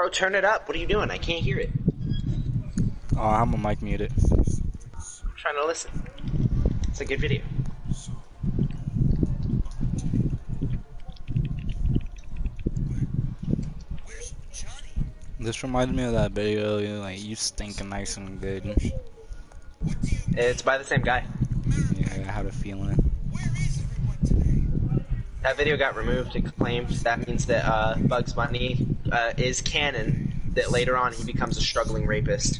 Bro, turn it up. What are you doing? I can't hear it. Oh, I'm a mic muted. I'm trying to listen. It's a good video. This reminds me of that video, like, you stinking nice and good. It's by the same guy. Yeah, I had a feeling. That video got removed. It claims that means that Bugs Bunny is canon, that later on he becomes a struggling rapist.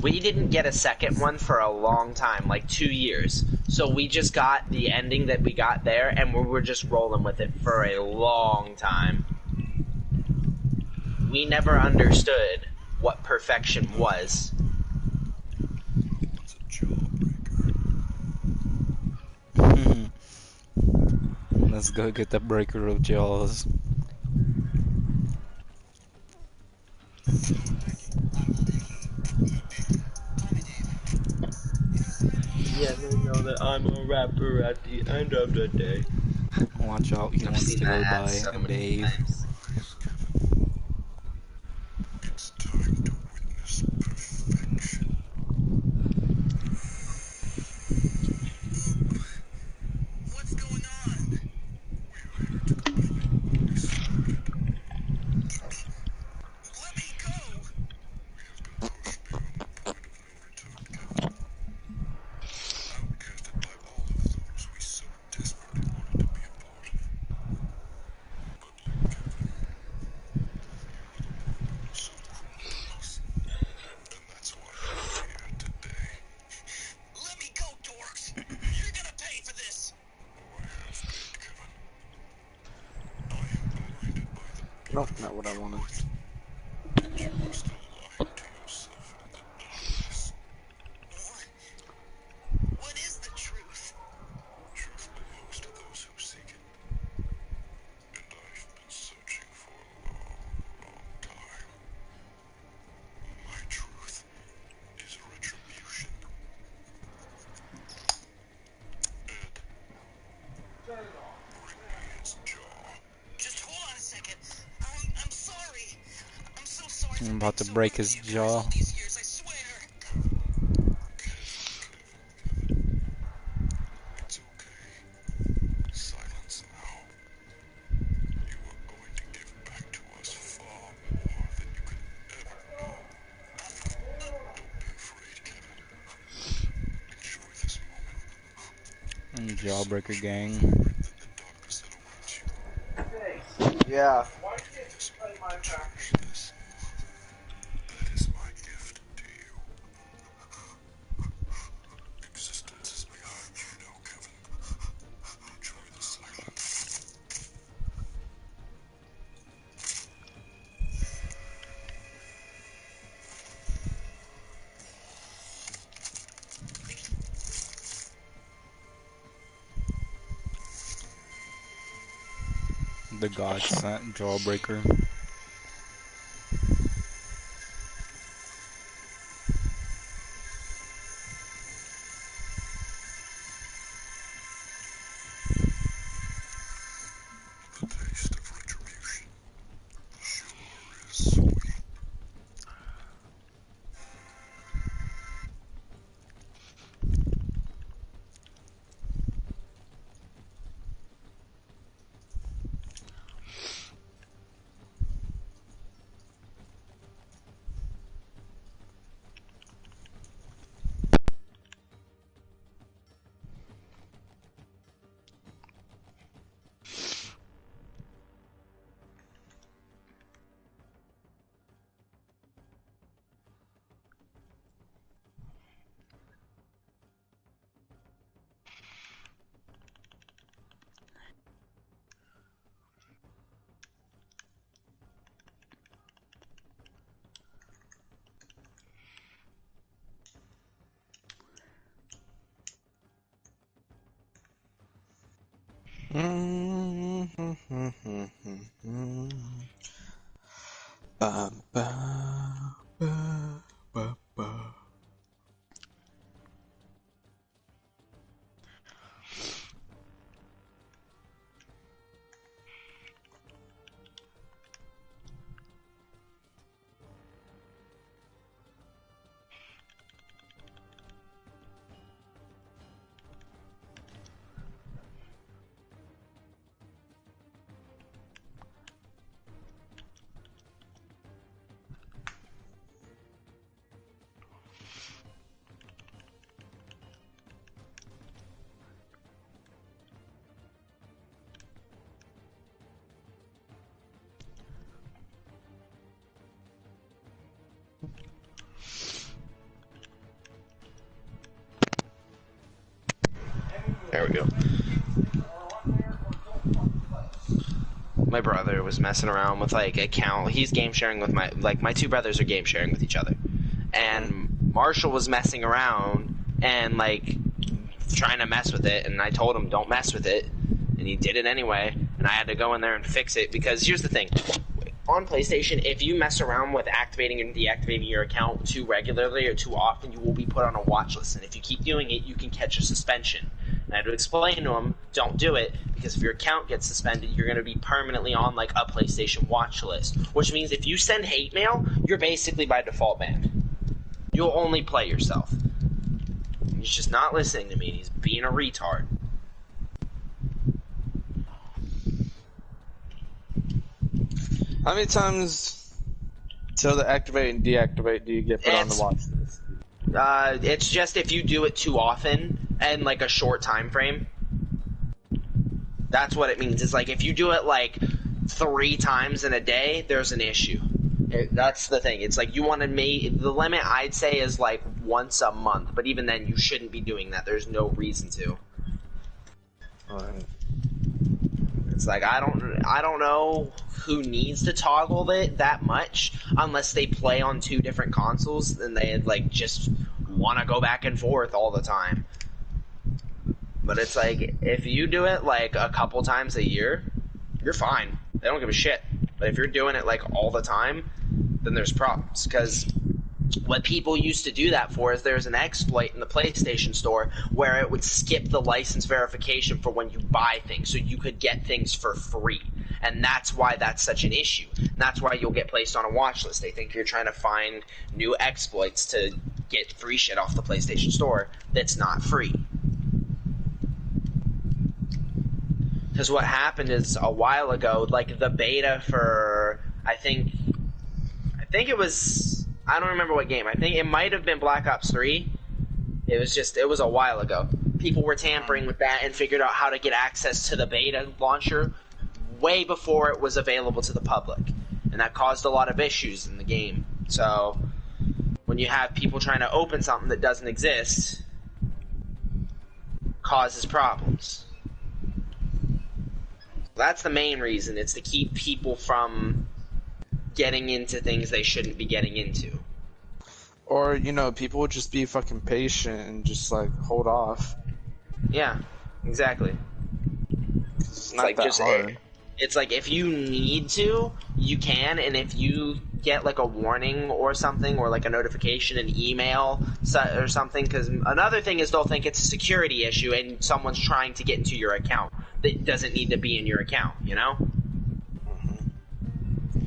We didn't get a second one for a long time, like 2 years. So we just got the ending that we got there, and we were just rolling with it for a long time. We never understood what perfection was. Let's go get the breaker of jaws. Yeah, they know that I'm a rapper at the end of the day. Watch out, he wants to go by and bathe. It's time to witness perfection. What's going on? We're here to complete what we started. Let me go! We have been pushed beyond the point of no return, Captain. Outcasted by all of those we so desperately wanted to be a part of. But you, Kevin, you were the one who was so cruel to us. And that's why we're here today. Let me go, dorks! You're gonna pay for this! Oh, I have paid, Kevin. I am blinded by the Nope, not what I wanted. and you are still lying to yourself and the darkness. What is the truth? Truth belongs to those who seek it. And I've been searching for a long time. My truth is retribution. Ed, bring me its jaw. Just hold on a second. I'm sorry. I'm so sorry. I'm about to break his jaw. All these years, I swear. It's okay. Silence now. You are going to give back to us far more than you can ever know. Don't be afraid, Kevin. Enjoy this moment. Jawbreaker gang. Than the darkness that awaits you. Yeah. This moment, cherish this. That is my gift to you. Existence is behind you now, Kevin. Enjoy the silence. The God sent Jawbreaker. The taste of retribution sure is sweet. Ba, ba, ba, ba, ba. There we go. My brother was messing around with like account. He's game sharing with my two brothers are game sharing with each other, and Marshall was messing around and like trying to mess with it, and I told him don't mess with it, and he did it anyway, and I had to go in there and fix it because here's the thing. On PlayStation, if you mess around with activating and deactivating your account too regularly or too often, you will be put on a watch list, and if you keep doing it, you can catch a suspension. And I had to explain to him, don't do it, because if your account gets suspended, you're going to be permanently on like a PlayStation watch list, which means if you send hate mail, you're basically by default banned. You'll only play yourself. He's just not listening to me, and he's being a retard. How many times till the activate and deactivate do you get put on the watch list? It's just if you do it too often and like a short time frame. That's what it means. It's like if you do it like 3 times in a day, there's an issue. That's the thing. It's like you want to make the limit. I'd say is like once a month, but even then, you shouldn't be doing that. There's no reason to. Alright. It's like I don't know who needs to toggle it that much unless they play on 2 different consoles and they like just want to go back and forth all the time. But it's like if you do it like a couple times a year, you're fine. They don't give a shit. But if you're doing it like all the time, then there's problems. Because what people used to do that for is there's an exploit in the PlayStation Store where it would skip the license verification for when you buy things, so you could get things for free. And that's why that's such an issue. And that's why you'll get placed on a watch list. They think you're trying to find new exploits to get free shit off the PlayStation Store that's not free. Because what happened is a while ago, like the beta for, I think it was, I don't remember what game. I think it might have been Black Ops 3. It was a while ago. People were tampering with that and figured out how to get access to the beta launcher way before it was available to the public. And that caused a lot of issues in the game. So, when you have people trying to open something that doesn't exist, causes problems. That's the main reason. It's to keep people from getting into things they shouldn't be getting into. Or, you know, people would just be fucking patient and just, like, hold off. Yeah, exactly. It's not like that hard. It's like if you need to, you can, and if you get like a warning or something, or like a notification, an email or something, because another thing is they'll think it's a security issue and someone's trying to get into your account that doesn't need to be in your account, you know?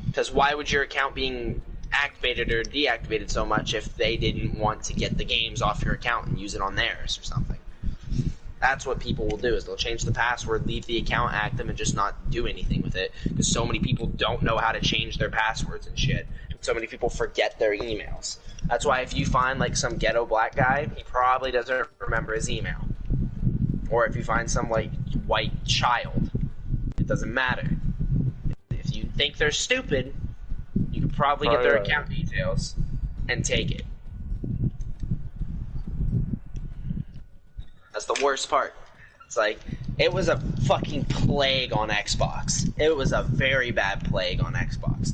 Because why would your account being activated or deactivated so much if they didn't want to get the games off your account and use it on theirs or something? That's what people will do, is they'll change the password, leave the account active, and just not do anything with it. Because so many people don't know how to change their passwords and shit. And so many people forget their emails. That's why if you find like some ghetto black guy, he probably doesn't remember his email. Or if you find some like white child, it doesn't matter. If you think they're stupid, you can probably get their account details and take it. That's the worst part. It's like, it was a fucking plague on Xbox. It was a very bad plague on Xbox.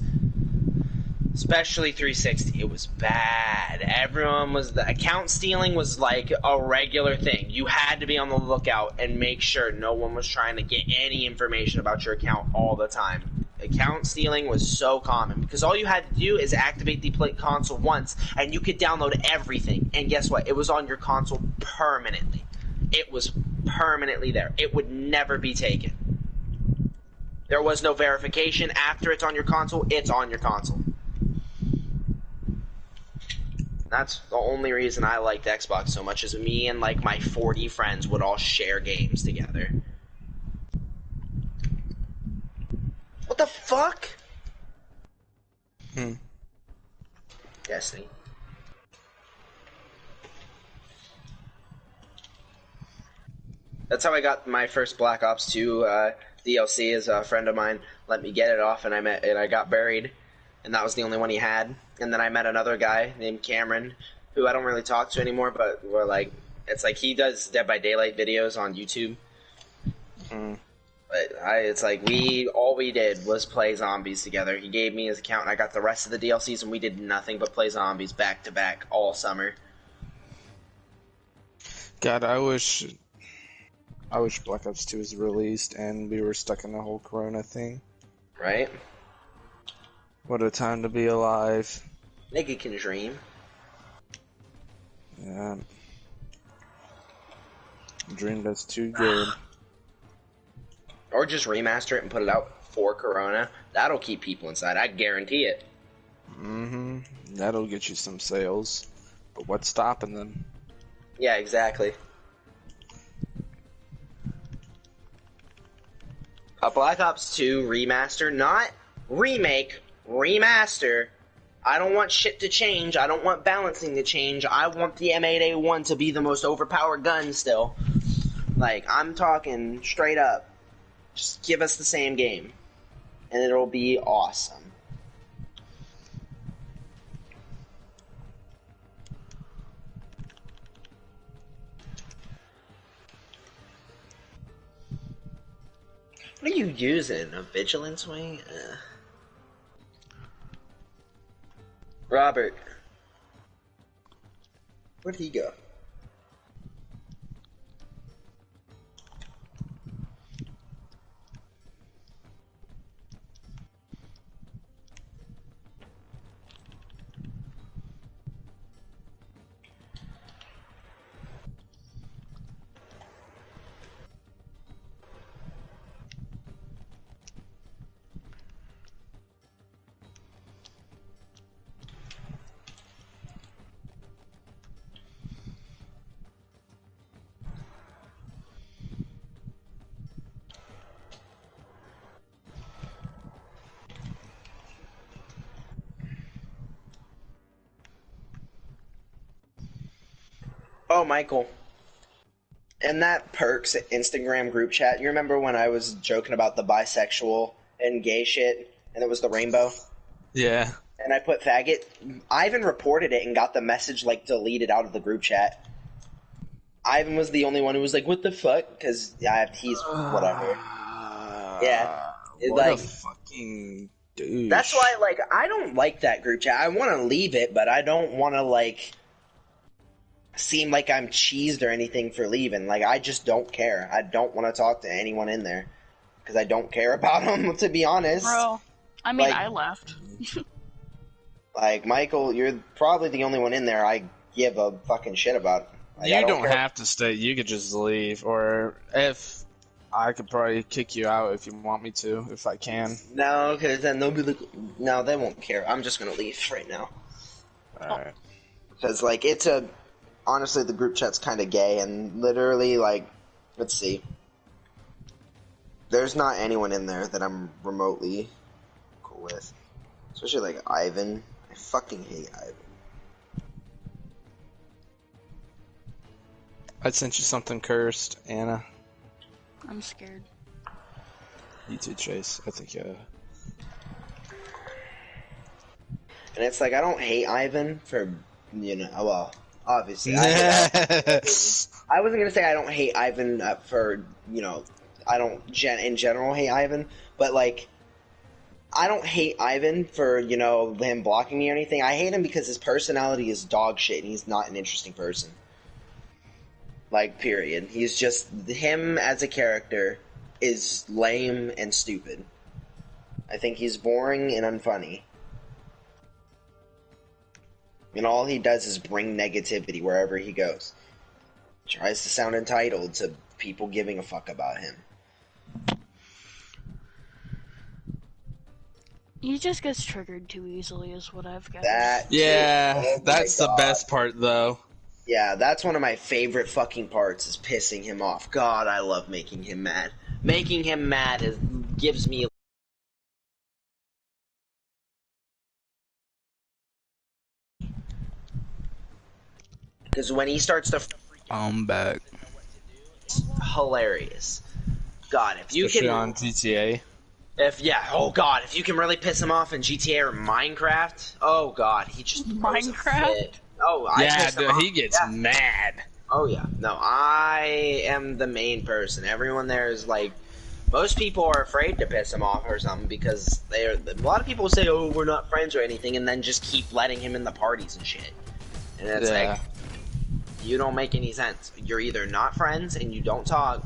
Especially 360. It was bad. The account stealing was like a regular thing. You had to be on the lookout and make sure no one was trying to get any information about your account all the time. Account stealing was so common because all you had to do is activate the console once and you could download everything. And guess what? It was on your console permanently. It was permanently there. It would never be taken. There was no verification. After it's on your console, it's on your console. That's the only reason I liked Xbox so much, is me and like my 40 friends would all share games together. What the fuck? Destiny. That's how I got my first Black Ops 2 DLC. Is a friend of mine let me get it off, and I got buried, and that was the only one he had. And then I met another guy named Cameron, who I don't really talk to anymore, but we're like, it's like he does Dead by Daylight videos on YouTube. But it's like all we did was play zombies together. He gave me his account, and I got the rest of the DLCs, and we did nothing but play zombies back to back all summer. God, I wish Black Ops 2 was released and we were stuck in the whole Corona thing. Right? What a time to be alive. Nigga can dream. Yeah. Dream that's too good. Or just remaster it and put it out for Corona. That'll keep people inside. I guarantee it. That'll get you some sales. But what's stopping them? Yeah, exactly. A Black Ops 2 remaster, not remake, remaster. I don't want shit to change. I don't want balancing to change. I want the M8A1 to be the most overpowered gun still. Like, I'm talking straight up. Just give us the same game. And it'll be awesome. What are you using? A vigilance wing? Robert. Where'd he go? Oh, Michael. In that Perks Instagram group chat, you remember when I was joking about the bisexual and gay shit, and it was the rainbow? Yeah. And I put faggot? Ivan reported it and got the message, like, deleted out of the group chat. Ivan was the only one who was like, what the fuck? Because he's whatever. Yeah. What a fucking douche. That's why, like, I don't like that group chat. I want to leave it, but I don't want to, like, seem like I'm cheesed or anything for leaving. Like, I just don't care. I don't want to talk to anyone in there because I don't care about them, to be honest. Bro, I mean, Like- I left. Like, Michael, you're probably the only one in there I give a fucking shit about. Like, I You don't care. have to stay. You could just leave. Or if I could probably kick you out if you want me to, if I can. No, because then they'll be like, no, they won't care. I'm just going to leave right now. Alright. Because, like, honestly, the group chat's kind of gay, and literally, like, let's see. There's not anyone in there that I'm remotely cool with. Especially, like, Ivan. I fucking hate Ivan. I sent you something cursed, Anna. I'm scared. You too, Chase. I think, And it's like, I don't hate Ivan for, well, obviously. I wasn't going to say I don't hate Ivan for, I don't in general hate Ivan, but, like, I don't hate Ivan for, you know, him blocking me or anything. I hate him because his personality is dog shit and he's not an interesting person. Like, period. He's just, him as a character is lame and stupid. I think he's boring and unfunny. And all he does is bring negativity wherever he goes. Tries to sound entitled to people giving a fuck about him. He just gets triggered too easily, is what I've got. Yeah, Oh that's my the God. best part, though. Yeah, that's one of my favorite fucking parts, is pissing him off. God, I love making him mad. Making him mad gives me... Because when he starts to... I'm back. It's hilarious. God, if you Especially can... on GTA. Oh God, if you can really piss him off in GTA or Minecraft, oh God, he just throws a Minecraft? fit. Oh, I Yeah, piss him dude, off. he gets Yeah. mad. Oh yeah, no, I am the main person. Everyone there is like, most people are afraid to piss him off or something because a lot of people say, oh, we're not friends or anything, and then just keep letting him in the parties and shit. And it's like, you don't make any sense. You're either not friends and you don't talk,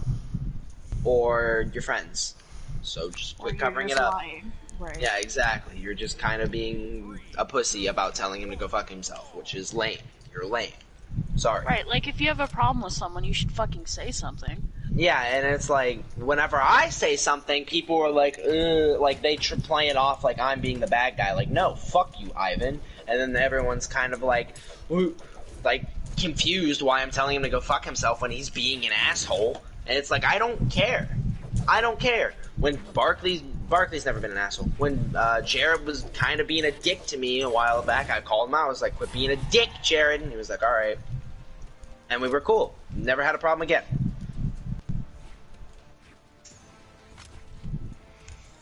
or you're friends. So just Or quit you're covering just it up. lying. Right. Yeah, exactly. You're just kind of being a pussy about telling him to go fuck himself, which is lame. You're lame. Sorry. Right, like if you have a problem with someone, you should fucking say something. Yeah, and it's like, whenever I say something, people are like, ugh, like they play it off like I'm being the bad guy. Like, no, fuck you, Ivan. And then everyone's kind of like, ooh, like confused why I'm telling him to go fuck himself when he's being an asshole. And it's like, I don't care. I don't care. When Barkley's never been an asshole. When Jared was kind of being a dick to me a while back, I called him out. I was like, quit being a dick, Jared. And he was like, all right. And we were cool. Never had a problem again.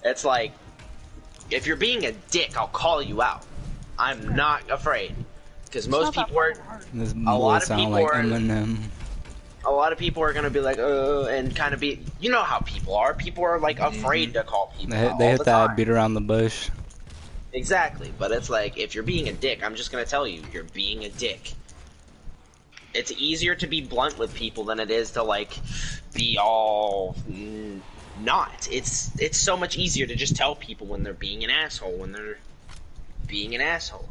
It's like, if you're being a dick, I'll call you out. I'm not afraid. Because most people are... This A boy lot of sound people like are... Eminem. A lot of people are going to be like, and kind of be... You know how people are. People are, like, afraid to call people out They all hit the that time. beat around the bush. Exactly. But it's like, if you're being a dick, I'm just going to tell you, you're being a dick. It's easier to be blunt with people than it is to, like, be all... not. It's so much easier to just tell people when they're being an asshole, when they're being an asshole.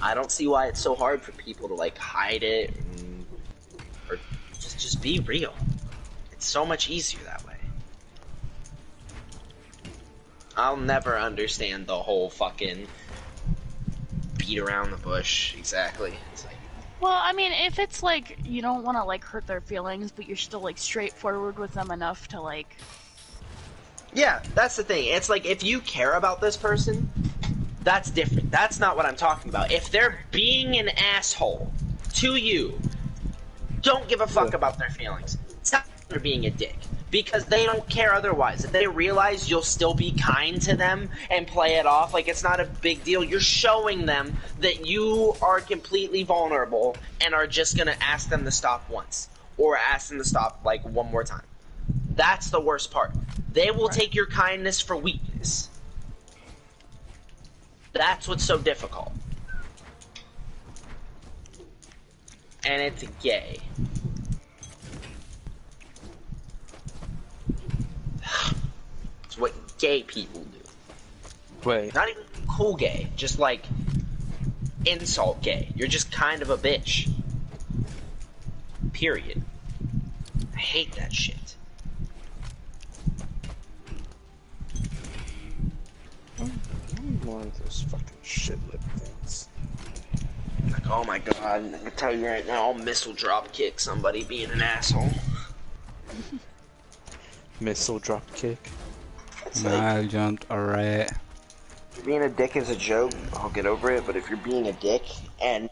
I don't see why it's so hard for people to, like, hide it or just be real. It's so much easier that way. I'll never understand the whole fucking beat around the bush. Exactly. It's like, Well, I mean, if it's like, you don't want to like hurt their feelings, but you're still like straightforward with them enough to like... yeah, that's the thing. It's like, if you care about this person, that's different. That's not what I'm talking about. If they're being an asshole to you, don't give a fuck about their feelings. It's not they're being a dick. Because they don't care otherwise. If they realize you'll still be kind to them and play it off like it's not a big deal, you're showing them that you are completely vulnerable and are just gonna ask them to stop once. Or ask them to stop, like, one more time. That's the worst part. They will take your kindness for weakness. That's what's so difficult. And it's gay. It's what gay people do. Wait. Not even cool gay, just like insult gay. You're just kind of a bitch. Period. I hate that shit. One of those fucking shit lip things. Like, oh my god, I can tell you right now, I'll missile drop kick somebody being an asshole. Missile drop kick. It's Nah, like, I jumped. Alright. being a dick is a joke, I'll get over it, but if you're being a dick and